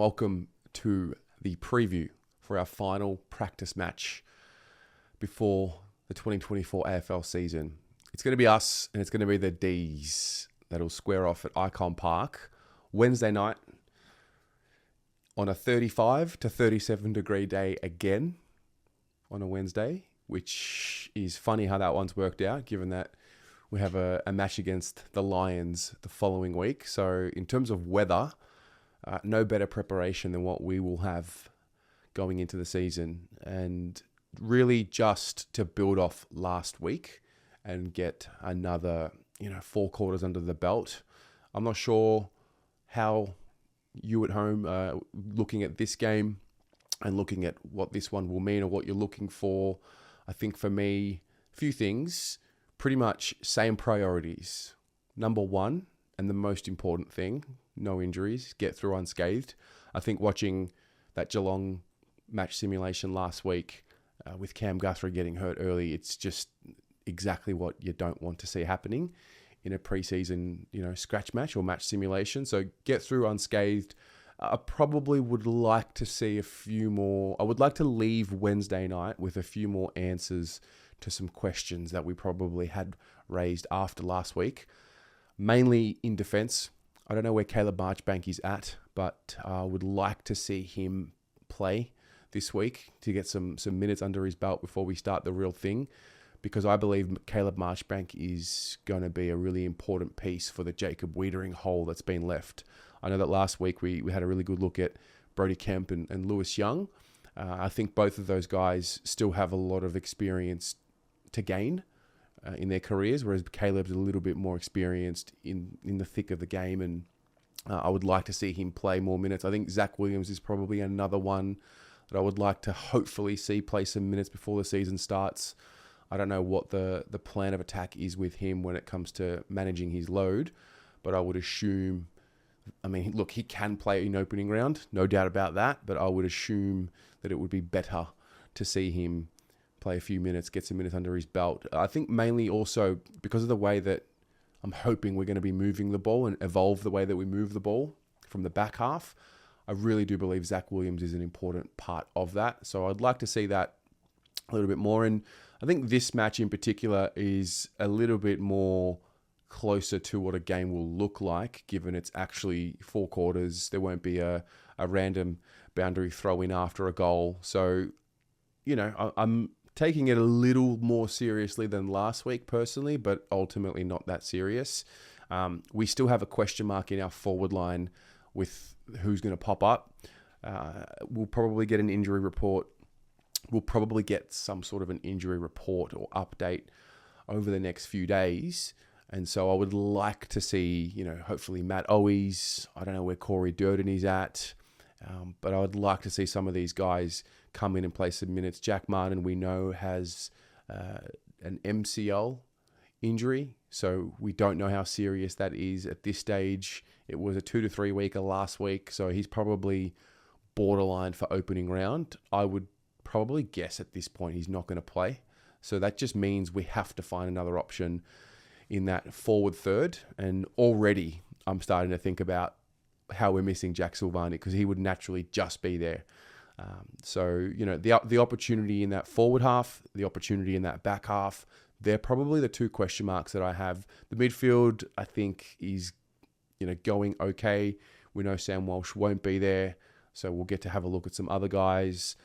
welcome to the preview for our final practice match before the 2024 AFL season. It's going to be us and it's going to be the D's that'll square off at Icon Park Wednesday night on a 35 to 37 degree day again on a Wednesday, which is funny how that one's worked out given that we have a match against the Lions the following week. So in terms of weather, no better preparation than what we will have going into the season, and really just to build off last week and get another, 4 quarters under the belt. I'm not sure how you at home looking at this game and looking at what this one will mean or what you're looking for. I think for me, a few things, pretty much same priorities. Number one, and the most important thing, no injuries, get through unscathed. I think watching that Geelong match simulation last week with Cam Guthrie getting hurt early, it's just exactly what you don't want to see happening in a preseason, scratch match or match simulation. So get through unscathed. I probably would like to see a few more. I would like to leave Wednesday night with a few more answers to some questions that we probably had raised after last week, mainly in defence. I don't know where Caleb Marchbank is at, but I would like to see him play this week to get some minutes under his belt before we start the real thing, because I believe Caleb Marchbank is going to be a really important piece for the Jacob Wiedering hole that's been left. I know that last week we had a really good look at Brody Kemp and Lewis Young. I think both of those guys still have a lot of experience to gain in their careers, whereas Caleb's a little bit more experienced in the thick of the game, and I would like to see him play more minutes. I think Zach Williams is probably another one that I would like to hopefully see play some minutes before the season starts. I don't know what the plan of attack is with him when it comes to managing his load, but I would assume, look, he can play in opening round, no doubt about that, but I would assume that it would be better to see him play a few minutes, get some minutes under his belt. I think mainly also because of the way that I'm hoping we're going to be moving the ball and evolve the way that we move the ball from the back half. I really do believe Zach Williams is an important part of that. So I'd like to see that a little bit more. And I think this match in particular is a little bit more closer to what a game will look like, given it's actually 4 quarters. There won't be a random boundary throw in after a goal. So, I'm taking it a little more seriously than last week personally, but ultimately not that serious. We still have a question mark in our forward line with who's going to pop up. We'll probably get an injury report. We'll probably get some sort of an injury report or update over the next few days. And so I would like to see, hopefully Matt Owies. I don't know where Corey Durden is at. But I would like to see some of these guys come in and play some minutes. Jack Martin, we know, has an MCL injury, so we don't know how serious that is at this stage. It was a 2 to 3 weeker last week, so he's probably borderline for opening round. I would probably guess at this point he's not going to play. So that just means we have to find another option in that forward third. And already I'm starting to think about how we're missing Jack Silvani, because he would naturally just be there. So the opportunity in that forward half, the opportunity in that back half, they're probably the 2 question marks that I have. The midfield, I think, is going okay. We know Sam Walsh won't be there, so we'll get to have a look at some other guys.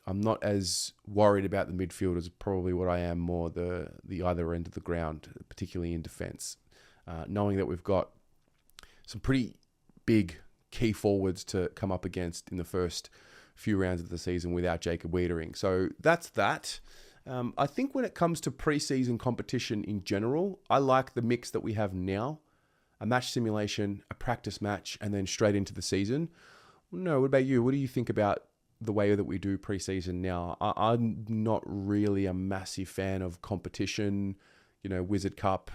I'm not as worried about the midfield as probably what I am more the either end of the ground, particularly in defence, knowing that we've got some pretty big key forwards to come up against in the first few rounds of the season without Jacob Wiedering. So that's that. I think when it comes to preseason competition in general, I like the mix that we have now. A match simulation, a practice match, and then straight into the season. No, what about you? What do you think about the way that we do preseason now? I'm not really a massive fan of competition, Wizard Cup,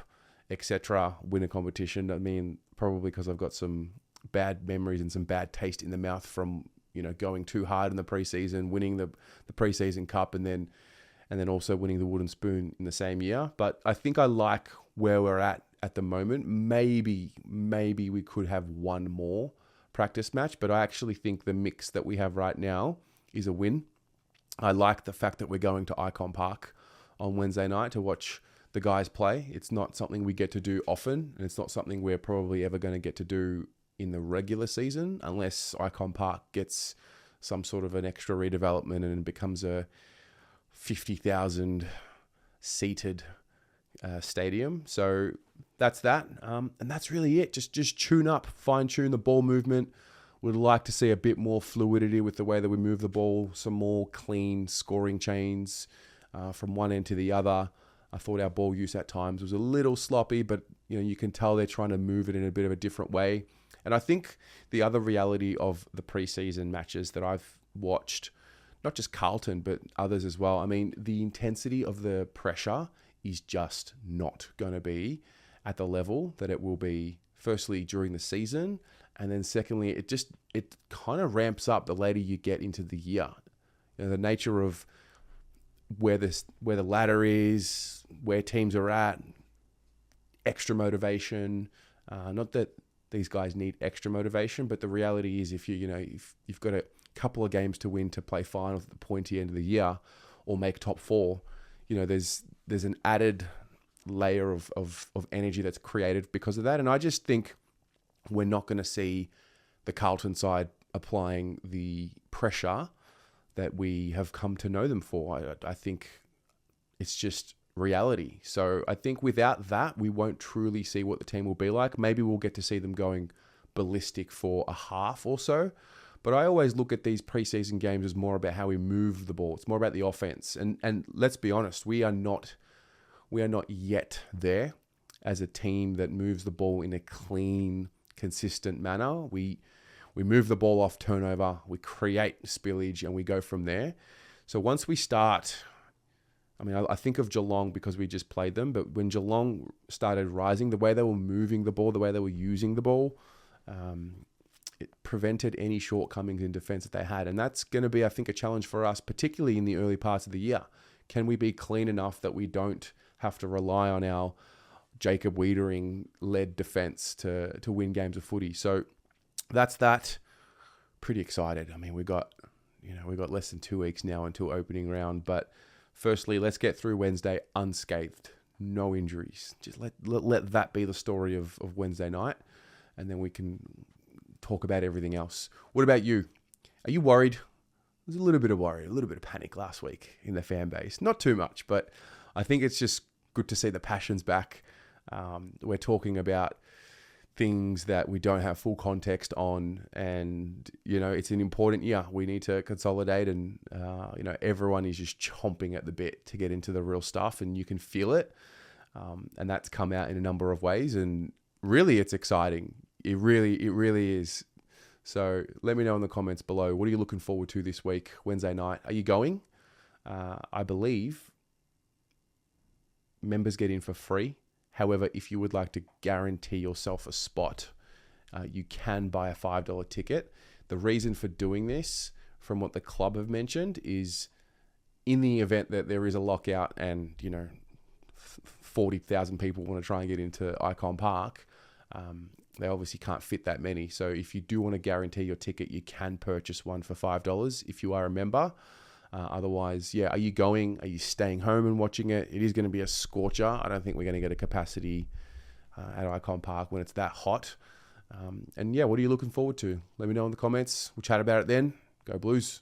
etc., winter competition. Probably because I've got some bad memories and some bad taste in the mouth from, going too hard in the preseason, winning the preseason cup, and then also winning the wooden spoon in the same year. But I think I like where we're at the moment. Maybe we could have one more practice match, but I actually think the mix that we have right now is a win. I like the fact that we're going to Icon Park on Wednesday night to watch the guys play. It's not something we get to do often, and it's not something we're probably ever going to get to do in the regular season unless Icon Park gets some sort of an extra redevelopment and becomes a 50,000 seated stadium. So that's that. And that's really it. Just tune up, fine tune the ball movement. Would like to see a bit more fluidity with the way that we move the ball, some more clean scoring chains from one end to the other. I thought our ball use at times was a little sloppy, but you can tell they're trying to move it in a bit of a different way. And I think the other reality of the preseason matches that I've watched, not just Carlton, but others as well, I mean, the intensity of the pressure is just not going to be at the level that it will be, firstly, during the season. And then secondly, it kind of ramps up the later you get into the year. The nature of where the ladder is, where teams are at, extra motivation. Not that these guys need extra motivation, but the reality is if you've got a couple of games to win to play finals at the pointy end of the year or make top four, there's an added layer of energy that's created because of that. And I just think we're not going to see the Carlton side applying the pressure that we have come to know them for. I think it's just reality. So I think without that, we won't truly see what the team will be like. Maybe we'll get to see them going ballistic for a half or so. But I always look at these preseason games as more about how we move the ball. It's more about the offense. And let's be honest, we are not yet there as a team that moves the ball in a clean, consistent manner. We move the ball off turnover, we create spillage, and we go from there. So once we start, I think of Geelong because we just played them, but when Geelong started rising, the way they were moving the ball, the way they were using the ball, it prevented any shortcomings in defense that they had. And that's going to be, I think, a challenge for us, particularly in the early parts of the year. Can we be clean enough that we don't have to rely on our Jacob Wiedering-led defense to win games of footy? So that's that. Pretty excited. We got less than 2 weeks now until opening round. But firstly, let's get through Wednesday unscathed, no injuries. Just let that be the story of Wednesday night, and then we can talk about everything else. What about you? Are you worried? There's a little bit of worry, a little bit of panic last week in the fan base. Not too much, but I think it's just good to see the passions back. We're talking about things that we don't have full context on, and it's an important year. We need to consolidate, and everyone is just chomping at the bit to get into the real stuff, and you can feel it. And that's come out in a number of ways, and really, it's exciting. It really is. So let me know in the comments below. What are you looking forward to this week, Wednesday night? Are you going? I believe members get in for free. However, if you would like to guarantee yourself a spot, you can buy a $5 ticket. The reason for doing this, from what the club have mentioned, is in the event that there is a lockout and 40,000 people want to try and get into Icon Park, they obviously can't fit that many. So if you do want to guarantee your ticket, you can purchase one for $5 if you are a member. Otherwise, are you going? Are you staying home and watching it? It is going to be a scorcher. I don't think we're going to get a capacity at Icon Park when it's that hot. What are you looking forward to? Let me know in the comments. We'll chat about it then. Go Blues.